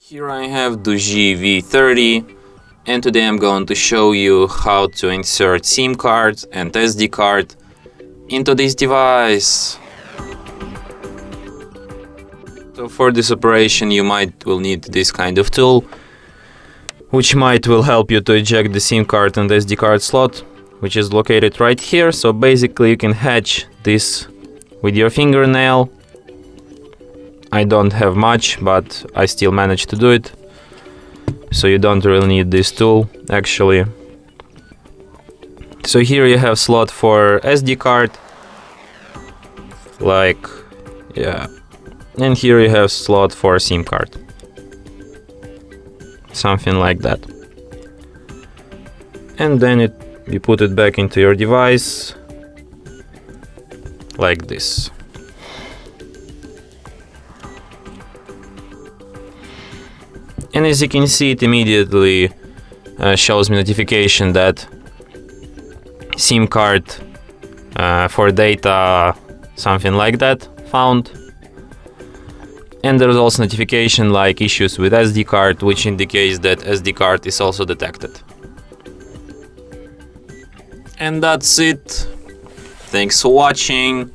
Here I have DOOGEE V30, and today I'm going to show you how to insert SIM card and SD card into this device. So for this operation you will need this kind of tool, which will help you to eject the SIM card and SD card slot, which is located right here. So basically you can hatch this with your fingernail. I don't have much, but I still managed to do it. So you don't really need this tool actually. So here you have slot for SD card, and here you have slot for SIM card, something like that. And then you put it back into your device like this. And as you can see, it immediately shows me notification that SIM card for data, something like that, found. And there's also notification like issues with SD card, which indicates that SD card is also detected. And that's it. Thanks for watching.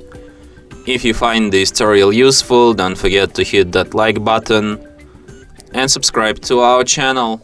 If you find this tutorial useful, don't forget to hit that like button and subscribe to our channel.